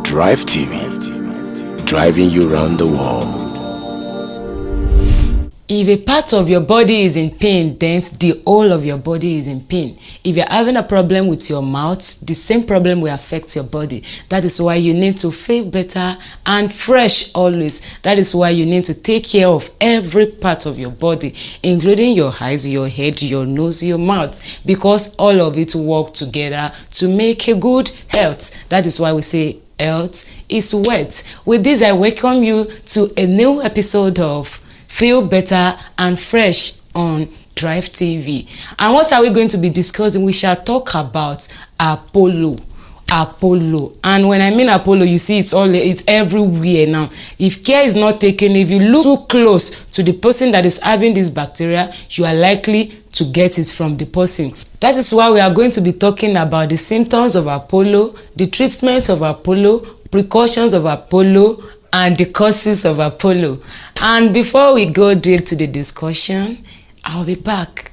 Drivetv, driving you around the world. If a part of your body is in pain, then the whole of your body is in pain. If you're having a problem with your mouth, the same problem will affect your body. That is why you need to feel better and fresh always. That is why you need to take care of every part of your body, including your eyes, your head, your nose, your mouth, because all of it work together to make a good health. That is why we say health is wealth. With this, I welcome you to a new episode of Feel Better and Fresh on Drivetv. And what are we going to be discussing? We shall talk about Apollo. And when I mean Apollo, you see it's everywhere now. If care is not taken, if you look too close to the person that is having this bacteria, you are likely to get it from the person. That is why we are going to be talking about the symptoms of Apollo, the treatment of Apollo, precautions of Apollo, and the causes of Apollo. And before we go deep to the discussion, I'll be back.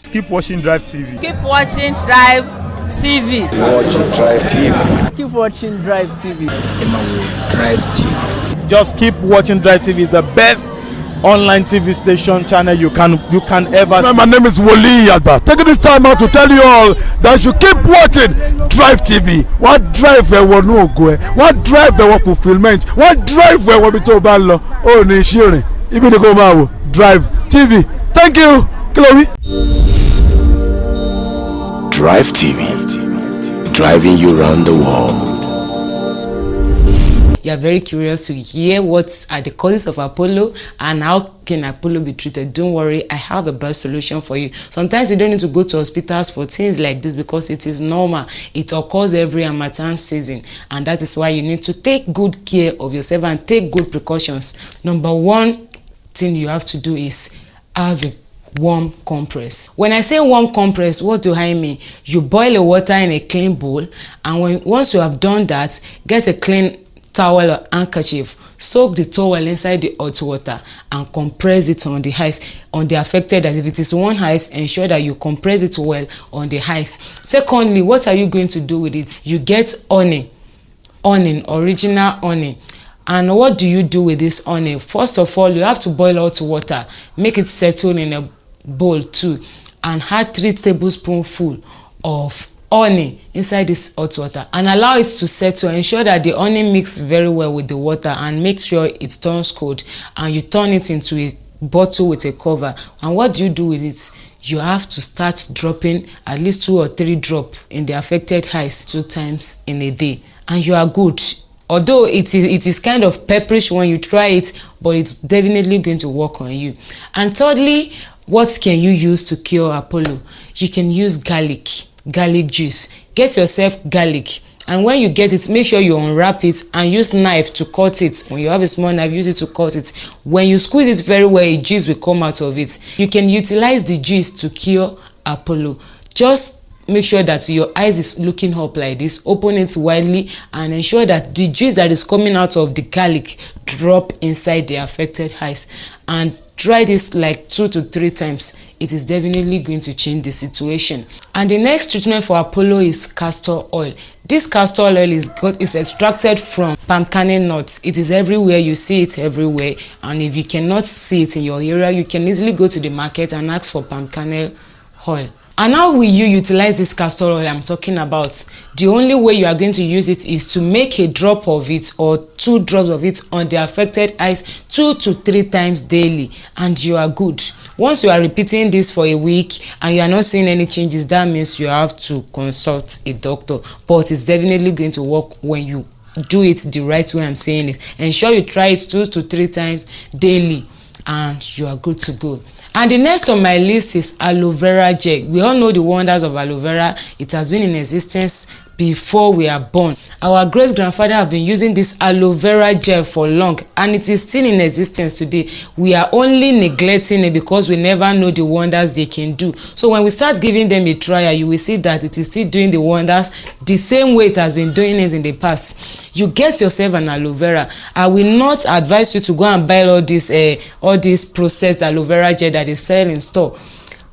Keep watching Drivetv. Keep watching Drivetv. Watching Drivetv. Keep watching Drivetv. Drivetv. Just keep watching Drivetv. It's the best online TV station channel you can ever see. My name is Wole Yagba. Taking this time out to tell you all that you keep watching Drivetv. What drive where we no go? What drive where fulfillment? What drive where we be to ba lo? Oh ni shirin. Ibi ni ko ma wo. Drivetv. Thank you. Chloe. Drivetv, driving you around the world. You are very curious to hear what are the causes of Apollo and how can Apollo be treated. Don't worry, I have a best solution for you. Sometimes you don't need to go to hospitals for things like this because it is normal. It occurs every Harmattan season, and that is why you need to take good care of yourself and take good precautions. Number one thing you have to do is have a warm compress. When I say warm compress, what do I mean? You boil the water in a clean bowl, and once you have done that, get a clean towel or handkerchief, soak the towel inside the hot water and compress it on the eyes, on the affected eyes. If it is one eye, ensure that you compress it well on the eyes. Secondly, what are you going to do with it? You get honey, original honey. And what do you do with this honey? First of all, you have to boil hot water, make it settle in a bowl too, and add 3 tablespoonfuls of honey inside this hot water and allow it to settle. Ensure that the honey mix very well with the water and make sure it turns cold, and you turn it into a bottle with a cover. And what do you do with it? You have to start dropping at least 2 or 3 drops in the affected eyes 2 times in a day, and you are good. Although it is kind of pepperish when you try it, but it's definitely going to work on you. And thirdly, what can you use to cure Apollo? You can use garlic juice. Get yourself garlic, and when you get it, make sure you unwrap it and use knife to cut it. When you have a small knife, use it to cut it. When you squeeze it very well, a juice will come out of it. You can utilize the juice to cure Apollo. Just make sure that your eyes is looking up like this, open it widely, and ensure that the juice that is coming out of the garlic drop inside the affected eyes, and try this like 2 to 3 times. It is definitely going to change the situation. And the next treatment for Apollo is castor oil. This castor oil is extracted from palm kernel nuts. It is everywhere. You see it everywhere. And if you cannot see it in your area, you can easily go to the market and ask for palm kernel oil. And how will you utilize this castor oil I'm talking about? The only way you are going to use it is to make a drop of it or 2 drops of it on the affected eyes 2 to 3 times daily, and you are good. Once you are repeating this for a week and you are not seeing any changes, that means you have to consult a doctor. But it's definitely going to work when you do it the right way I'm saying it. Ensure you try it 2 to 3 times daily, and you are good to go. And the next on my list is aloe vera gel. We all know the wonders of aloe vera. It has been in existence before we are born. Our great grandfather have been using this aloe vera gel for long, and it is still in existence today. We are only neglecting it because we never know the wonders they can do. So when we start giving them a trial, you will see that it is still doing the wonders the same way it has been doing it in the past. You get yourself an aloe vera. I will not advise you to go and buy all this processed aloe vera gel that is sold in store.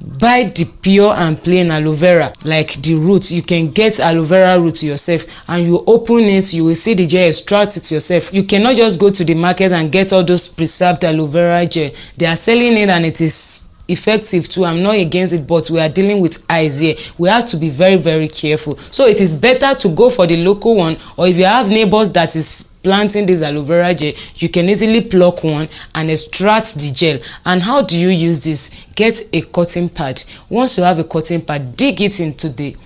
buy the pure and plain aloe vera, like the root. You can get aloe vera root yourself, and you open it, you will see the gel, extract it yourself. You cannot just go to the market and get all those preserved aloe vera gel. They are selling it and it is effective too. I'm not against it, but we are dealing with eyes here. We have to be very, very careful. So it is better to go for the local one, or if you have neighbors that is planting this aloe vera gel, you can easily pluck one and extract the gel. And how do you use this? Get a cotton pad. Once you have a cotton pad, dig it into the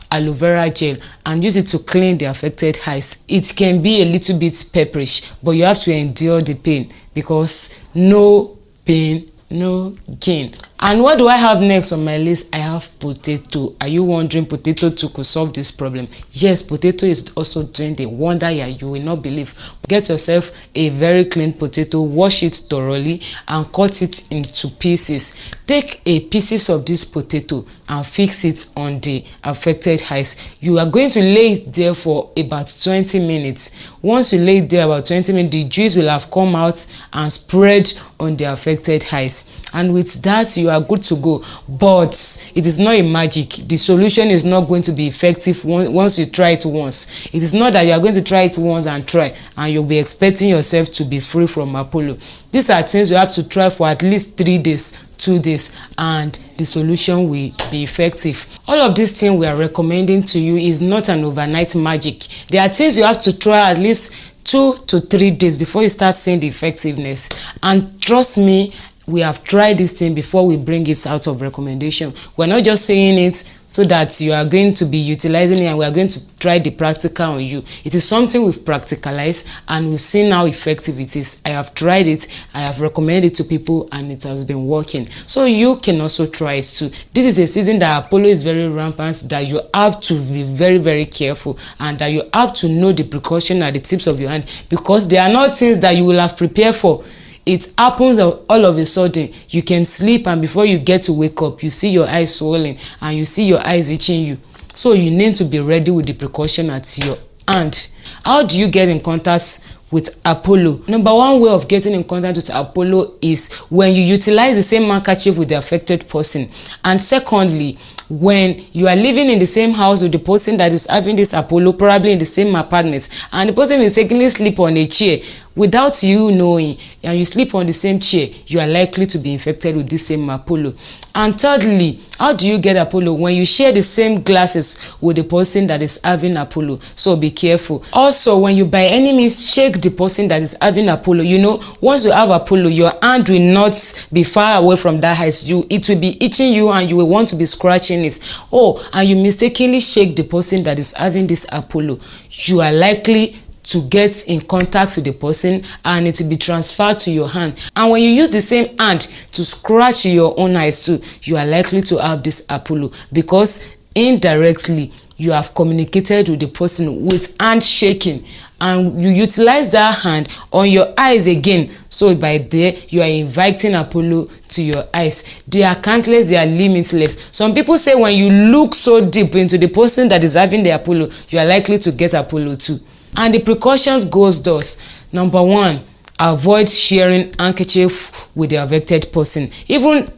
aloe vera gel and use it to clean the affected eyes. It can be a little bit pepperish, but you have to endure the pain, because no pain, no gain. And what do I have next on my list? I have potato. Are you wondering potato too could solve this problem? Yes, potato is also doing the wonder here. You will not believe. Get yourself a very clean potato, wash it thoroughly and cut it into pieces. Take a pieces of this potato and fix it on the affected eyes. You are going to lay it there for about 20 minutes. Once you lay it there about 20 minutes, the juice will have come out and spread on the affected eyes. And with that, you are good to go. But it is not a magic. The solution is not going to be effective once you try it once. It is not that you are going to try it once and try and you'll be expecting yourself to be free from Apollo. These are things you have to try for at least 3 days, 2 days, and the solution will be effective. All of these things we are recommending to you is not an overnight magic. There are things you have to try at least 2 to 3 days before you start seeing the effectiveness. And trust me, we have tried this thing before we bring it out of recommendation. We're not just saying it so that you are going to be utilizing it and we are going to try the practical on you. It is something we've practicalized and we've seen how effective it is. I have tried it, I have recommended it to people, and it has been working. So you can also try it too. This is a season that Apollo is very rampant, that you have to be very, very careful, and that you have to know the precaution at the tips of your hand, because they are not things that you will have prepared for. It happens all of a sudden. You can sleep and before you get to wake up, you see your eyes swollen and you see your eyes itching you. So you need to be ready with the precaution at your hand. How do you get in contact with Apollo? Number one way of getting in contact with Apollo is when you utilize the same handkerchief with the affected person. And secondly, when you are living in the same house with the person that is having this Apollo, probably in the same apartment, and the person is taking sleep on a chair without you knowing, and you sleep on the same chair, you are likely to be infected with this same Apollo. And thirdly, how do you get Apollo? When you share the same glasses with the person that is having Apollo. So be careful. Also, when you by any means shake the person that is having Apollo, you know, once you have Apollo, your hand will not be far away from that house. It will be itching you and you will want to be scratching it. Oh, and you mistakenly shake the person that is having this Apollo, you are likely to get in contact with the person and it will be transferred to your hand. And when you use the same hand to scratch your own eyes too, you are likely to have this Apollo, because indirectly you have communicated with the person with hand shaking, and you utilize that hand on your eyes again. So by there, you are inviting Apollo to your eyes. They are countless, they are limitless. Some people say when you look so deep into the person that is having the Apollo, you are likely to get Apollo too. And the precautions goes thus. Number one, avoid sharing handkerchief with the affected person. Even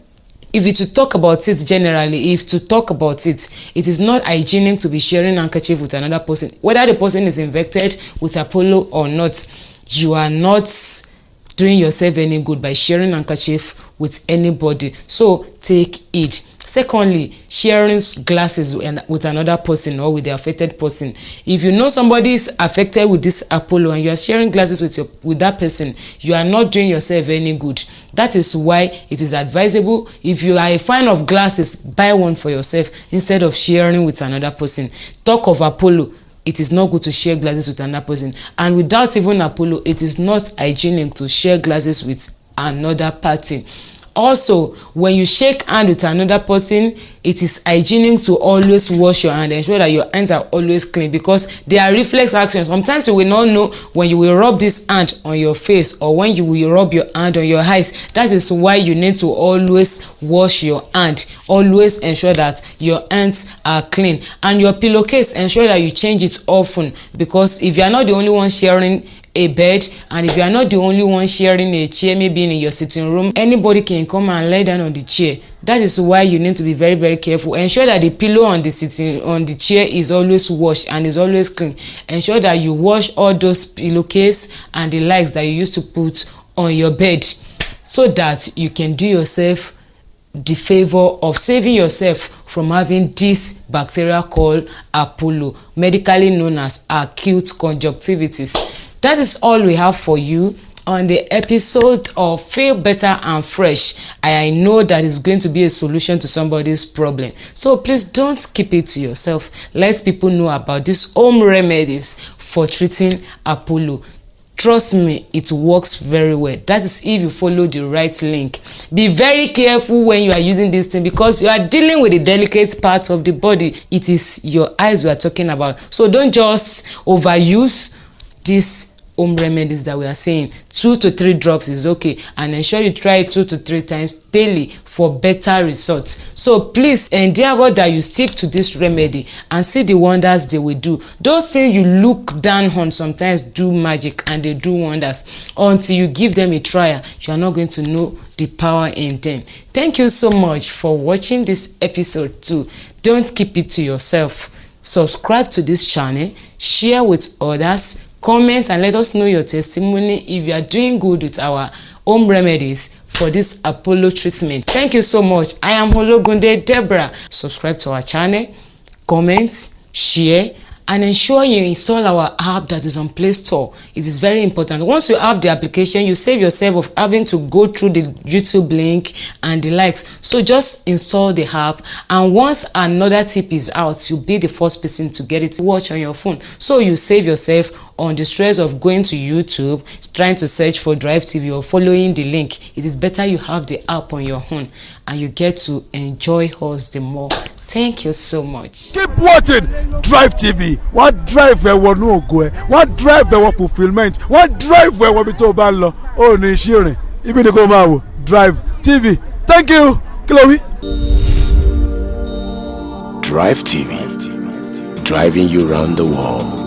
if you to talk about it generally, it is not hygienic to be sharing handkerchief with another person. Whether the person is infected with Apollo or not, you are not doing yourself any good by sharing handkerchief with anybody. So take it. Secondly, sharing glasses with another person or with the affected person. If you know somebody is affected with this Apollo and you are sharing glasses with that person, you are not doing yourself any good. That is why it is advisable, if you are a fan of glasses, buy one for yourself instead of sharing with another person. Talk of Apollo, it is not good to share glasses with another person. And without even Apollo, it is not hygienic to share glasses with another party. Also, when you shake hand with another person, it is hygienic to always wash your hand. Ensure that your hands are always clean, because they are reflex actions. Sometimes you will not know when you will rub this hand on your face or when you will rub your hand on your eyes. That is why you need to always wash your hand. Always ensure that your hands are clean. And your pillowcase, ensure that you change it often, because if you are not the only one sharing a bed, and if you are not the only one sharing a chair, maybe in your sitting room, anybody can come and lie down on the chair. That is why you need to be very, very careful. Ensure that the pillow on the chair is always washed and is always clean. Ensure that you wash all those pillowcase and the likes that you used to put on your bed, so that you can do yourself the favor of saving yourself from having this bacteria called Apollo, medically known as acute conjunctivitis. That is all we have for you on the episode of Feel Better and Fresh. I know that is going to be a solution to somebody's problem. So please don't keep it to yourself. Let people know about these home remedies for treating Apollo. Trust me, it works very well. That is if you follow the right link. Be very careful when you are using this thing, because you are dealing with the delicate parts of the body. It is your eyes we are talking about. So don't just overuse these home remedies that we are saying. 2 to 3 drops is okay, and ensure you try it 2 to 3 times daily for better results. So please endeavor that you stick to this remedy and see the wonders they will do. Those things you look down on sometimes do magic, and they do wonders. Until you give them a trial, you are not going to know the power in them. Thank you so much for watching this episode too. Don't keep it to yourself. Subscribe to this channel, share with others, comment and let us know your testimony if you are doing good with our home remedies for this Apollo treatment. Thank you so much. I am Ologunde Deborah. Subscribe to our channel, comment, share, and ensure you install our app that is on Play Store. It is very important. Once you have the application, you save yourself of having to go through the YouTube link and the likes. So just install the app, and once another tip is out, you'll be the first person to get it. Watch on your phone. So you save yourself on the stress of going to YouTube, trying to search for Drivetv or following the link. It is better you have the app on your own, and you get to enjoy us the more. Thank you so much. Keep watching Drivetv. What drive ẹ̀wọ̀ ní ògo ẹ̀? What drive ẹ̀wọ̀ fulfilment? What drive ẹ̀wọ̀ bí tó o bá lọ? Ó ní iṣẹ́ rìn. Ibi ni kò máa wò. Drivetv. Thank you. Kí ló wí? Drivetv, driving you round the world.